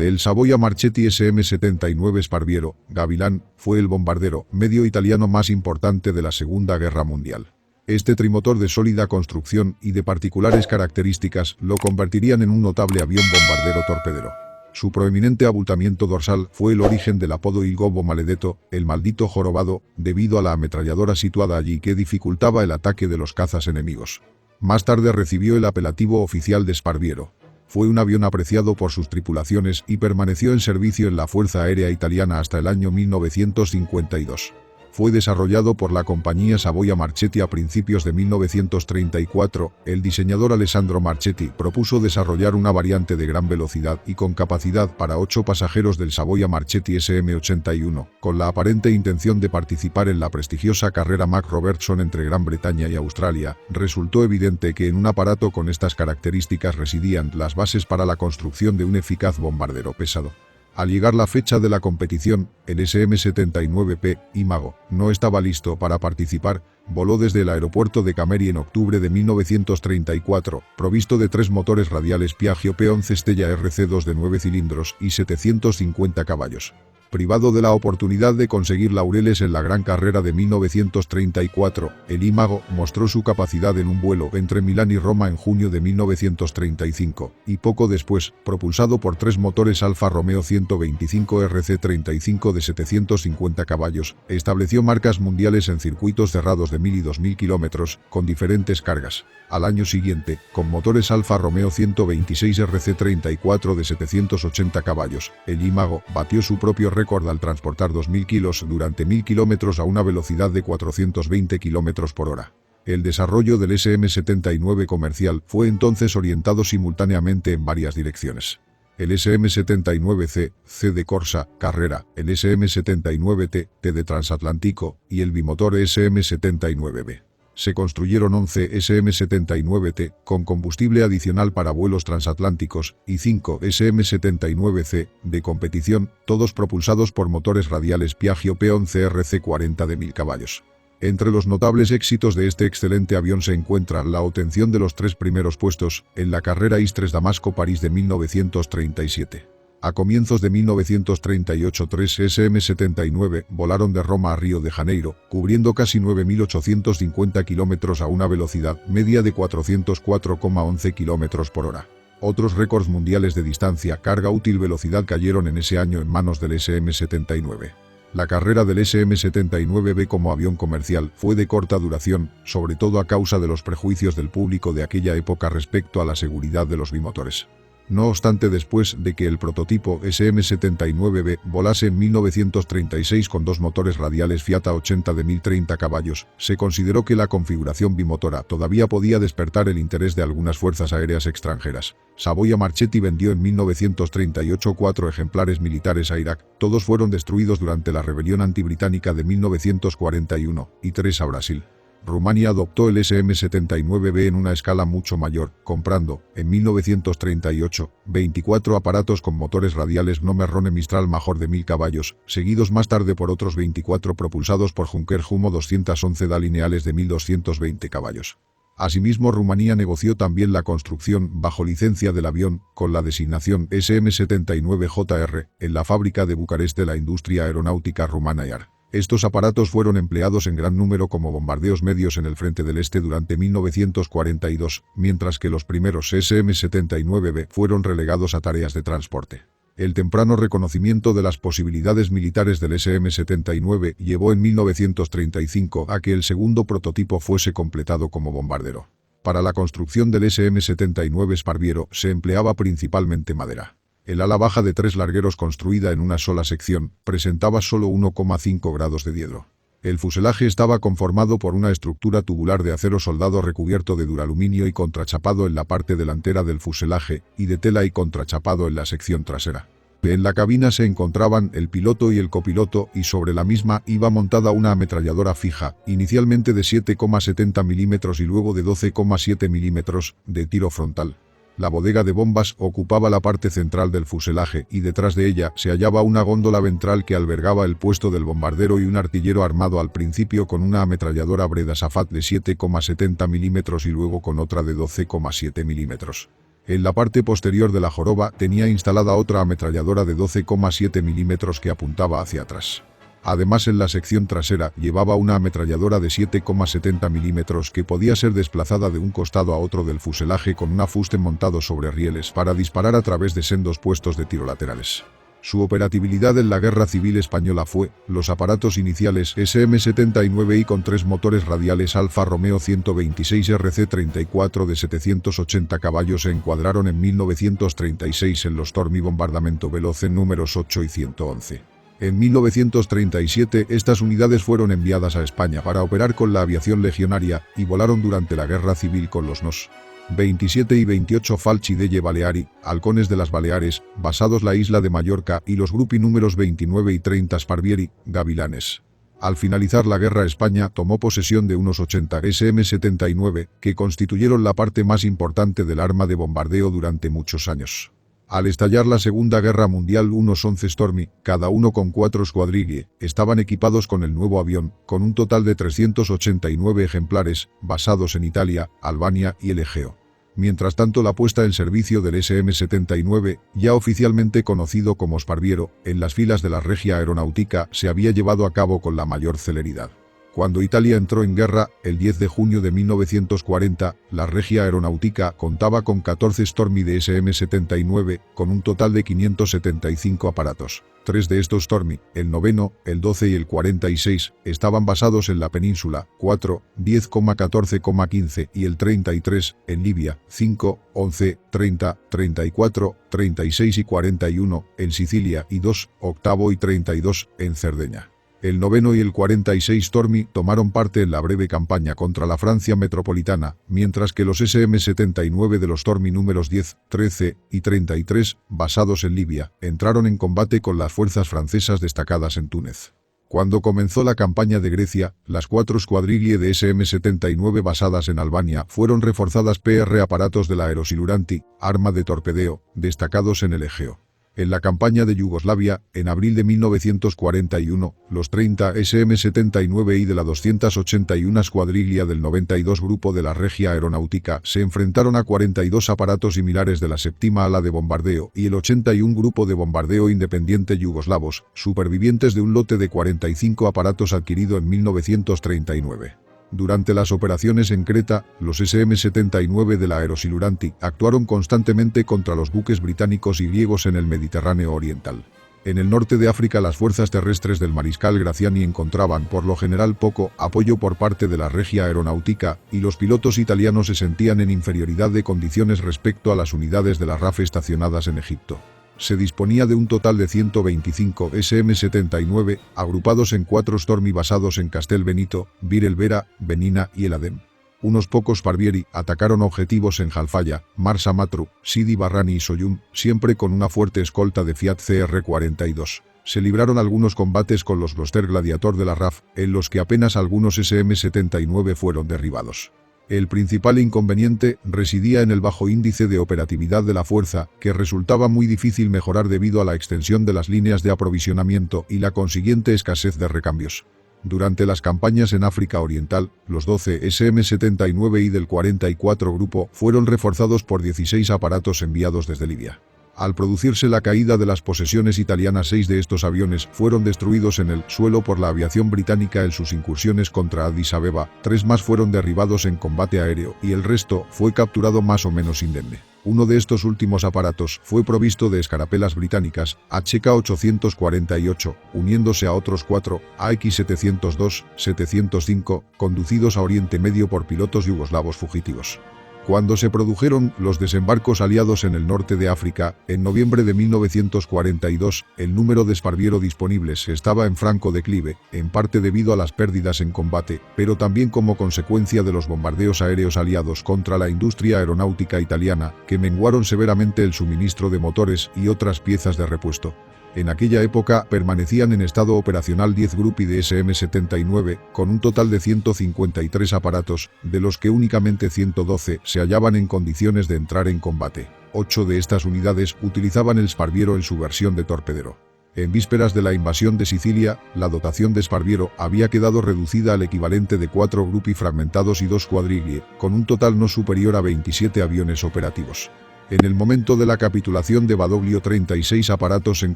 El Savoia Marchetti SM-79 Sparviero, Gavilán, fue el bombardero medio italiano más importante de la Segunda Guerra Mundial. Este trimotor de sólida construcción y de particulares características lo convertirían en un notable avión bombardero torpedero. Su proeminente abultamiento dorsal fue el origen del apodo Il Gobbo Maledetto, el maldito jorobado, debido a la ametralladora situada allí que dificultaba el ataque de los cazas enemigos. Más tarde recibió el apelativo oficial de Sparviero. Fue un avión apreciado por sus tripulaciones y permaneció en servicio en la Fuerza Aérea Italiana hasta el año 1952. Fue desarrollado por la compañía Savoia Marchetti a principios de 1934. El diseñador Alessandro Marchetti propuso desarrollar una variante de gran velocidad y con capacidad para 8 pasajeros del Savoia Marchetti SM-81, con la aparente intención de participar en la prestigiosa carrera Mack Robertson entre Gran Bretaña y Australia. Resultó evidente que en un aparato con estas características residían las bases para la construcción de un eficaz bombardero pesado. Al llegar la fecha de la competición, el SM-79P, Imago, no estaba listo para participar. Voló desde el aeropuerto de Cameri en octubre de 1934, provisto de 3 motores radiales Piaggio P11 Stella RC2 de 9 cilindros y 750 caballos. Privado de la oportunidad de conseguir laureles en la gran carrera de 1934, el Imago mostró su capacidad en un vuelo entre Milán y Roma en junio de 1935, y poco después, propulsado por 3 motores Alfa Romeo 125 RC35 de 750 caballos, estableció marcas mundiales en circuitos cerrados de 1000 y 2000 kilómetros, con diferentes cargas. Al año siguiente, con motores Alfa Romeo 126 RC34 de 780 caballos, el Imago batió su propio récord al transportar 2000 kilos durante 1000 kilómetros a una velocidad de 420 kilómetros por hora. El desarrollo del SM-79 comercial fue entonces orientado simultáneamente en varias direcciones. El SM-79C, C de Corsa, carrera, el SM-79T, T de transatlántico, y el bimotor SM-79B. Se construyeron 11 SM-79T con combustible adicional para vuelos transatlánticos y 5 SM-79C de competición, todos propulsados por motores radiales Piaggio P11 RC40 de 1000 caballos. Entre los notables éxitos de este excelente avión se encuentra la obtención de los 3 primeros puestos en la carrera Istres-Damasco-París de 1937. A comienzos de 1938 3 SM-79 volaron de Roma a Río de Janeiro, cubriendo casi 9.850 kilómetros a una velocidad media de 404,11 kilómetros por hora. Otros récords mundiales de distancia, carga útil, velocidad cayeron en ese año en manos del SM-79. La carrera del SM-79B como avión comercial fue de corta duración, sobre todo a causa de los prejuicios del público de aquella época respecto a la seguridad de los bimotores. No obstante, después de que el prototipo SM-79B volase en 1936 con 2 motores radiales Fiat 80 de 1030 caballos, se consideró que la configuración bimotora todavía podía despertar el interés de algunas fuerzas aéreas extranjeras. Savoia Marchetti vendió en 1938 4 ejemplares militares a Irak, todos fueron destruidos durante la rebelión antibritánica de 1941, y 3 a Brasil. Rumania adoptó el SM-79B en una escala mucho mayor, comprando, en 1938, 24 aparatos con motores radiales Gnome Mistral Major de 1000 caballos, seguidos más tarde por otros 24 propulsados por Junker Jumo 211 da lineales de 1220 caballos. Asimismo, Rumanía negoció también la construcción, bajo licencia del avión, con la designación SM-79JR, en la fábrica de Bucarest de la industria aeronáutica rumana IAR. Estos aparatos fueron empleados en gran número como bombardeos medios en el frente del Este durante 1942, mientras que los primeros SM-79B fueron relegados a tareas de transporte. El temprano reconocimiento de las posibilidades militares del SM-79 llevó en 1935 a que el segundo prototipo fuese completado como bombardero. Para la construcción del SM-79 Sparviero se empleaba principalmente madera. El ala baja de 3 largueros construida en una sola sección presentaba solo 1,5 grados de diedro. El fuselaje estaba conformado por una estructura tubular de acero soldado recubierto de duraluminio y contrachapado en la parte delantera del fuselaje, y de tela y contrachapado en la sección trasera. En la cabina se encontraban el piloto y el copiloto, y sobre la misma iba montada una ametralladora fija, inicialmente de 7,70 mm y luego de 12,7 mm, de tiro frontal. La bodega de bombas ocupaba la parte central del fuselaje y detrás de ella se hallaba una góndola ventral que albergaba el puesto del bombardero y un artillero armado al principio con una ametralladora Breda Safat de 7,70 mm y luego con otra de 12,7 mm. En la parte posterior de la joroba tenía instalada otra ametralladora de 12,7 milímetros que apuntaba hacia atrás. Además, en la sección trasera llevaba una ametralladora de 7,70 milímetros que podía ser desplazada de un costado a otro del fuselaje con un afuste montado sobre rieles para disparar a través de sendos puestos de tiro laterales. Su operatividad en la Guerra Civil Española fue: los aparatos iniciales SM-79I con 3 motores radiales Alfa Romeo 126 RC-34 de 780 caballos se encuadraron en 1936 en los Stormy Bombardamento Veloce números 8 y 111. En 1937 estas unidades fueron enviadas a España para operar con la aviación legionaria y volaron durante la Guerra Civil con los NOS 27 y 28 Falchi delle Baleari, Halcones de las Baleares, basados la isla de Mallorca, y los gruppi números 29 y 30 Sparvieri, Gavilanes. Al finalizar la guerra, España tomó posesión de unos 80 SM-79, que constituyeron la parte más importante del arma de bombardeo durante muchos años. Al estallar la Segunda Guerra Mundial, unos 11 Stormy, cada uno con 4 escuadrille, estaban equipados con el nuevo avión, con un total de 389 ejemplares, basados en Italia, Albania y el Egeo. Mientras tanto, la puesta en servicio del SM-79, ya oficialmente conocido como Sparviero, en las filas de la Regia Aeronautica se había llevado a cabo con la mayor celeridad. Cuando Italia entró en guerra, el 10 de junio de 1940, la Regia Aeronautica contaba con 14 Stormy de SM-79, con un total de 575 aparatos. 3 de estos Stormy, el 9, el 12 y el 46, estaban basados en la península, 4, 10,14,15 y el 33, en Libia, 5, 11, 30, 34, 36 y 41, en Sicilia y 2, 8 y 32, en Cerdeña. El 9 y el 46 Stormy tomaron parte en la breve campaña contra la Francia metropolitana, mientras que los SM-79 de los Stormy números 10, 13 y 33, basados en Libia, entraron en combate con las fuerzas francesas destacadas en Túnez. Cuando comenzó la campaña de Grecia, las 4 escuadrille de SM-79 basadas en Albania fueron reforzadas por aparatos de la Aerosiluranti, arma de torpedeo, destacados en el Egeo. En la campaña de Yugoslavia, en abril de 1941, los 30 SM-79I de la 281 Escuadrilla del 92 Grupo de la Regia Aeronautica se enfrentaron a 42 aparatos similares de la séptima ala de bombardeo y el 81 Grupo de Bombardeo Independiente Yugoslavos, supervivientes de un lote de 45 aparatos adquirido en 1939. Durante las operaciones en Creta, los SM-79 de la Aerosiluranti actuaron constantemente contra los buques británicos y griegos en el Mediterráneo Oriental. En el norte de África, las fuerzas terrestres del mariscal Graziani encontraban por lo general poco apoyo por parte de la Regia Aeronautica, y los pilotos italianos se sentían en inferioridad de condiciones respecto a las unidades de la RAF estacionadas en Egipto. Se disponía de un total de 125 SM-79, agrupados en 4 Stormy basados en Castel Benito, Bir el Vera, Benina y el Adem. Unos pocos Sparvieri atacaron objetivos en Halfaya, Marsa Matru, Sidi Barrani y Soyun, siempre con una fuerte escolta de Fiat CR-42. Se libraron algunos combates con los Gloster Gladiator de la RAF, en los que apenas algunos SM-79 fueron derribados. El principal inconveniente residía en el bajo índice de operatividad de la fuerza, que resultaba muy difícil mejorar debido a la extensión de las líneas de aprovisionamiento y la consiguiente escasez de recambios. Durante las campañas en África Oriental, los 12 SM-79I del 44 Grupo fueron reforzados por 16 aparatos enviados desde Libia. Al producirse la caída de las posesiones italianas, 6 de estos aviones fueron destruidos en el suelo por la aviación británica en sus incursiones contra Addis Abeba, 3 más fueron derribados en combate aéreo y el resto fue capturado más o menos indemne. Uno de estos últimos aparatos fue provisto de escarapelas británicas HK-848, uniéndose a otros 4 AX-702, 705, conducidos a Oriente Medio por pilotos yugoslavos fugitivos. Cuando se produjeron los desembarcos aliados en el norte de África, en noviembre de 1942, el número de Sparviero disponibles estaba en franco declive, en parte debido a las pérdidas en combate, pero también como consecuencia de los bombardeos aéreos aliados contra la industria aeronáutica italiana, que menguaron severamente el suministro de motores y otras piezas de repuesto. En aquella época permanecían en estado operacional 10 gruppi de SM-79, con un total de 153 aparatos, de los que únicamente 112 se hallaban en condiciones de entrar en combate. 8 de estas unidades utilizaban el Sparviero en su versión de torpedero. En vísperas de la invasión de Sicilia, la dotación de Sparviero había quedado reducida al equivalente de 4 gruppi fragmentados y 2 squadriglie, con un total no superior a 27 aviones operativos. En el momento de la capitulación de Badoglio, 36 aparatos en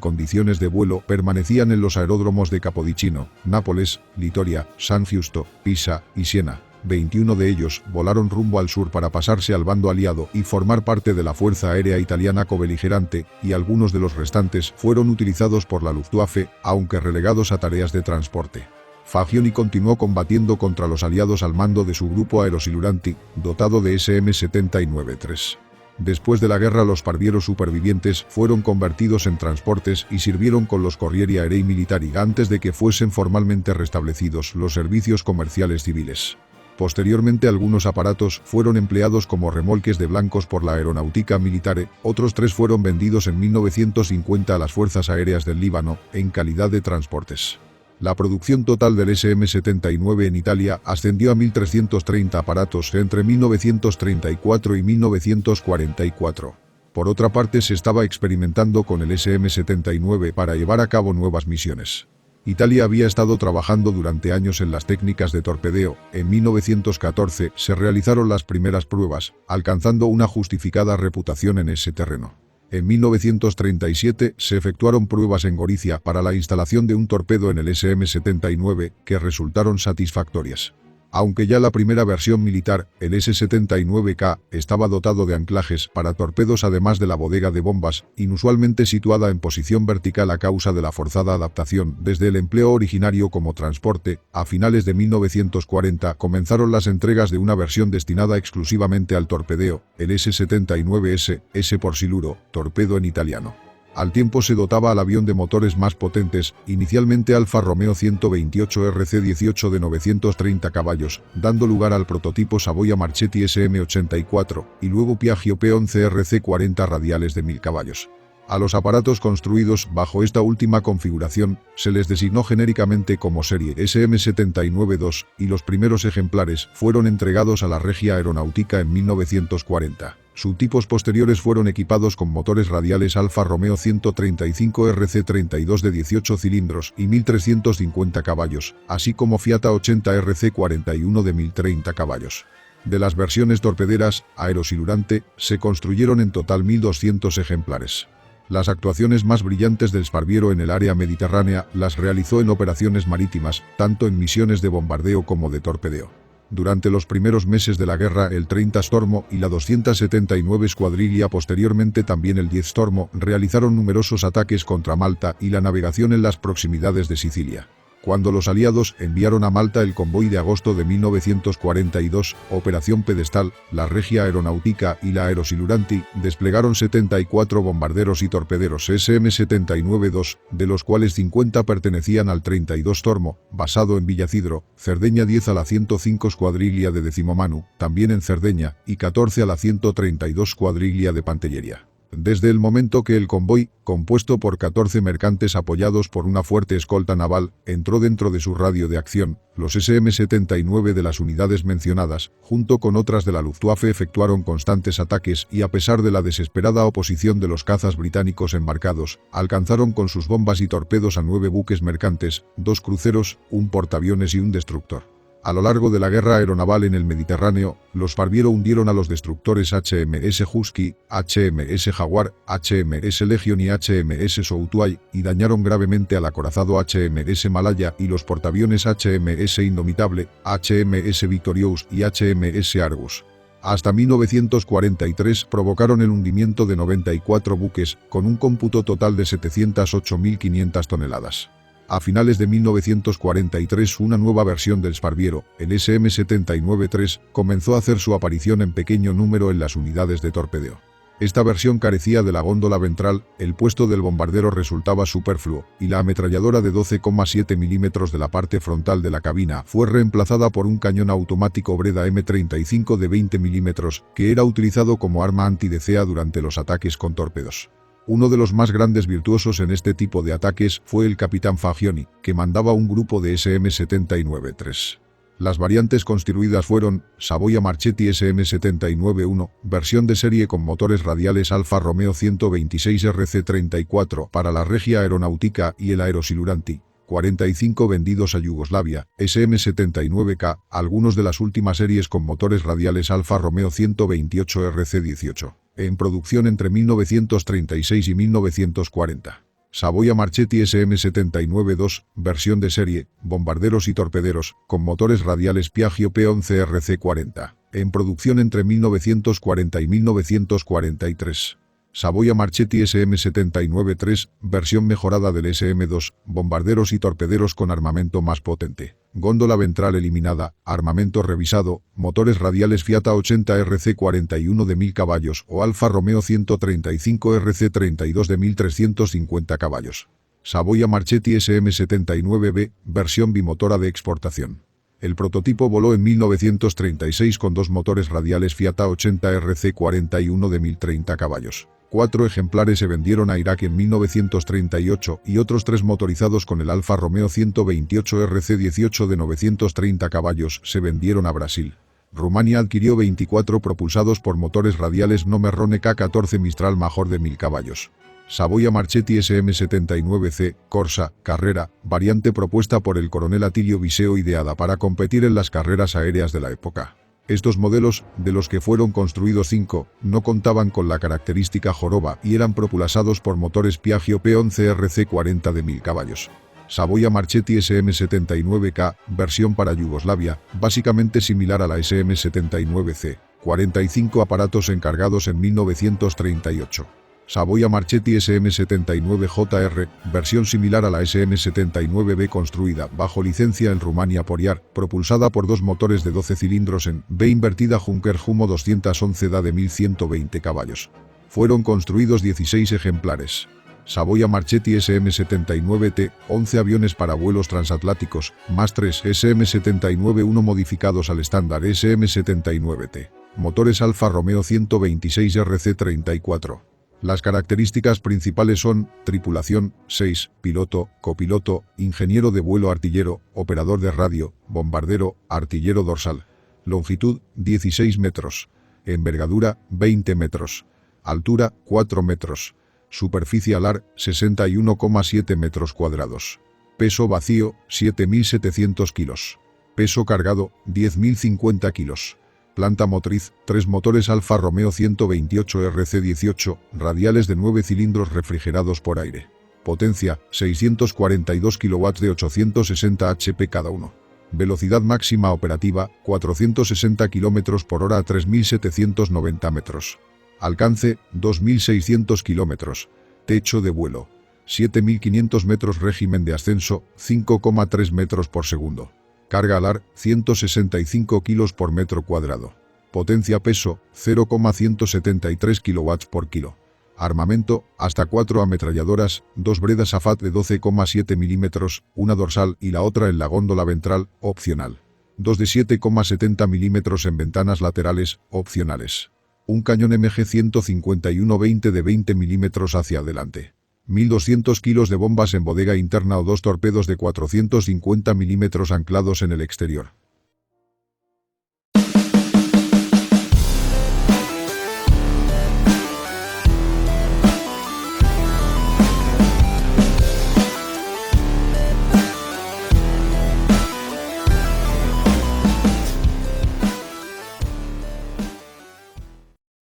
condiciones de vuelo permanecían en los aeródromos de Capodichino, Nápoles, Litoria, San Giusto, Pisa y Siena. 21 de ellos volaron rumbo al sur para pasarse al bando aliado y formar parte de la Fuerza Aérea Italiana cobeligerante, y algunos de los restantes fueron utilizados por la Luftwaffe, aunque relegados a tareas de transporte. Fagioni continuó combatiendo contra los aliados al mando de su grupo Aerosiluranti, dotado de SM-79-3. Después de la guerra, los Sparviero supervivientes fueron convertidos en transportes y sirvieron con los Corrieri Aerei Militari antes de que fuesen formalmente restablecidos los servicios comerciales civiles. Posteriormente, algunos aparatos fueron empleados como remolques de blancos por la Aeronautica Militare, otros 3 fueron vendidos en 1950 a las Fuerzas Aéreas del Líbano, en calidad de transportes. La producción total del SM-79 en Italia ascendió a 1.330 aparatos entre 1934 y 1944. Por otra parte, se estaba experimentando con el SM-79 para llevar a cabo nuevas misiones. Italia había estado trabajando durante años en las técnicas de torpedeo. En 1914 se realizaron las primeras pruebas, alcanzando una justificada reputación en ese terreno. En 1937 se efectuaron pruebas en Gorizia para la instalación de un torpedo en el SM-79 que resultaron satisfactorias. Aunque ya la primera versión militar, el S-79K, estaba dotado de anclajes para torpedos además de la bodega de bombas, inusualmente situada en posición vertical a causa de la forzada adaptación desde el empleo originario como transporte, a finales de 1940 comenzaron las entregas de una versión destinada exclusivamente al torpedeo, el S-79S, S por siluro, torpedo en italiano. Al tiempo se dotaba al avión de motores más potentes, inicialmente Alfa Romeo 128 RC-18 de 930 caballos, dando lugar al prototipo Savoia Marchetti SM-84, y luego Piaggio P11 RC-40 radiales de 1000 caballos. A los aparatos construidos bajo esta última configuración se les designó genéricamente como serie SM-79-2 y los primeros ejemplares fueron entregados a la Regia Aeronautica en 1940. Subtipos posteriores fueron equipados con motores radiales Alfa Romeo 135 RC-32 de 18 cilindros y 1350 caballos, así como Fiat 80 RC-41 de 1030 caballos. De las versiones torpederas, Aerosilurante, se construyeron en total 1200 ejemplares. Las actuaciones más brillantes del Sparviero en el área mediterránea las realizó en operaciones marítimas, tanto en misiones de bombardeo como de torpedeo. Durante los primeros meses de la guerra, el 30 Stormo y la 279 Escuadrilla, posteriormente también el 10 Stormo, realizaron numerosos ataques contra Malta y la navegación en las proximidades de Sicilia. Cuando los aliados enviaron a Malta el convoy de agosto de 1942, Operación Pedestal, la Regia Aeronautica y la Aerosiluranti desplegaron 74 bombarderos y torpederos SM-79-2, de los cuales 50 pertenecían al 32 Stormo, basado en Villacidro, Cerdeña 10 a la 105 Escuadrilla de Decimomanu, también en Cerdeña, y 14 a la 132 Escuadrilla de Pantelleria. Desde el momento que el convoy, compuesto por 14 mercantes apoyados por una fuerte escolta naval, entró dentro de su radio de acción, los SM-79 de las unidades mencionadas, junto con otras de la Luftwaffe, efectuaron constantes ataques y, a pesar de la desesperada oposición de los cazas británicos embarcados, alcanzaron con sus bombas y torpedos a 9 buques mercantes, 2 cruceros, un portaaviones y un destructor. A lo largo de la guerra aeronaval en el Mediterráneo, los Sparviero hundieron a los destructores HMS Husky, HMS Jaguar, HMS Legion y HMS Soutuay, y dañaron gravemente al acorazado HMS Malaya y los portaaviones HMS Indomitable, HMS Victorious y HMS Argus. Hasta 1943 provocaron el hundimiento de 94 buques, con un cómputo total de 708.500 toneladas. A finales de 1943, una nueva versión del Sparviero, el SM-79-3, comenzó a hacer su aparición en pequeño número en las unidades de torpedeo. Esta versión carecía de la góndola ventral, el puesto del bombardero resultaba superfluo, y la ametralladora de 12,7 milímetros de la parte frontal de la cabina fue reemplazada por un cañón automático Breda M35 de 20 milímetros, que era utilizado como arma anti-DCA durante los ataques con torpedos. Uno de los más grandes virtuosos en este tipo de ataques fue el capitán Fagioni, que mandaba un grupo de SM-79-3. Las variantes construidas fueron Savoia Marchetti SM-79-1, versión de serie con motores radiales Alfa Romeo 126 RC-34 para la Regia Aeronautica y el Aerosiluranti, 45 vendidos a Yugoslavia, SM-79K, algunos de las últimas series con motores radiales Alfa Romeo 128 RC-18. en producción entre 1936 y 1940. Savoia Marchetti SM-79-2, versión de serie, bombarderos y torpederos, con motores radiales Piaggio P11 RC40, en producción entre 1940 y 1943. Savoia Marchetti SM-79-3, versión mejorada del SM-2, bombarderos y torpederos con armamento más potente. Góndola ventral eliminada, armamento revisado, motores radiales Fiat A80 RC41 de 1000 caballos o Alfa Romeo 135 RC32 de 1350 caballos. Savoia Marchetti SM-79B, versión bimotora de exportación. El prototipo voló en 1936 con dos motores radiales Fiat A80 RC41 de 1030 caballos. 4 ejemplares se vendieron a Irak en 1938 y otros 3 motorizados con el Alfa Romeo 128 RC18 de 930 caballos se vendieron a Brasil. Rumania adquirió 24 propulsados por motores radiales Nomerrone K14 Mistral Major de 1000 caballos. Savoia Marchetti SM-79C, Corsa, carrera, variante propuesta por el coronel Atilio Viseo ideada para competir en las carreras aéreas de la época. Estos modelos, de los que fueron construidos 5, no contaban con la característica joroba y eran propulsados por motores Piaggio P11 RC40 de 1000 caballos. Savoia Marchetti SM-79K, versión para Yugoslavia, básicamente similar a la SM-79C, 45 aparatos encargados en 1938. Savoia Marchetti SM-79JR, versión similar a la SM-79B construida bajo licencia en Rumania por IAR, propulsada por dos motores de 12 cilindros en B invertida Junker Humo 211 da de 1120 caballos. Fueron construidos 16 ejemplares. Savoia Marchetti SM-79T, 11 aviones para vuelos transatlánticos, más 3 SM-79-1 modificados al estándar SM-79T. Motores Alfa Romeo 126 RC34. Las características principales son: tripulación, 6, piloto, copiloto, ingeniero de vuelo artillero, operador de radio, bombardero, artillero dorsal. Longitud, 16 metros. Envergadura, 20 metros. Altura, 4 metros. Superficie alar, 61,7 metros cuadrados. Peso vacío, 7.700 kilos. Peso cargado, 10.050 kilos. Planta motriz, 3 motores Alfa Romeo 128 RC18, radiales de 9 cilindros refrigerados por aire. Potencia, 642 kW de 860 HP cada uno. Velocidad máxima operativa, 460 km por hora a 3.790 metros. Alcance, 2.600 km. Techo de vuelo, 7.500 metros. Régimen de ascenso, 5,3 metros por segundo. Carga alar, 165 kilos por metro cuadrado. Potencia peso, 0,173 kW por kilo. Armamento, hasta 4 ametralladoras, 2 Bredas AFAT de 12,7 mm, una dorsal y la otra en la góndola ventral, opcional. 2 de 7,70 mm en ventanas laterales, opcionales. Un cañón MG 151-20 de 20 mm hacia adelante. 1.200 kilos de bombas en bodega interna o 2 torpedos de 450 mm anclados en el exterior.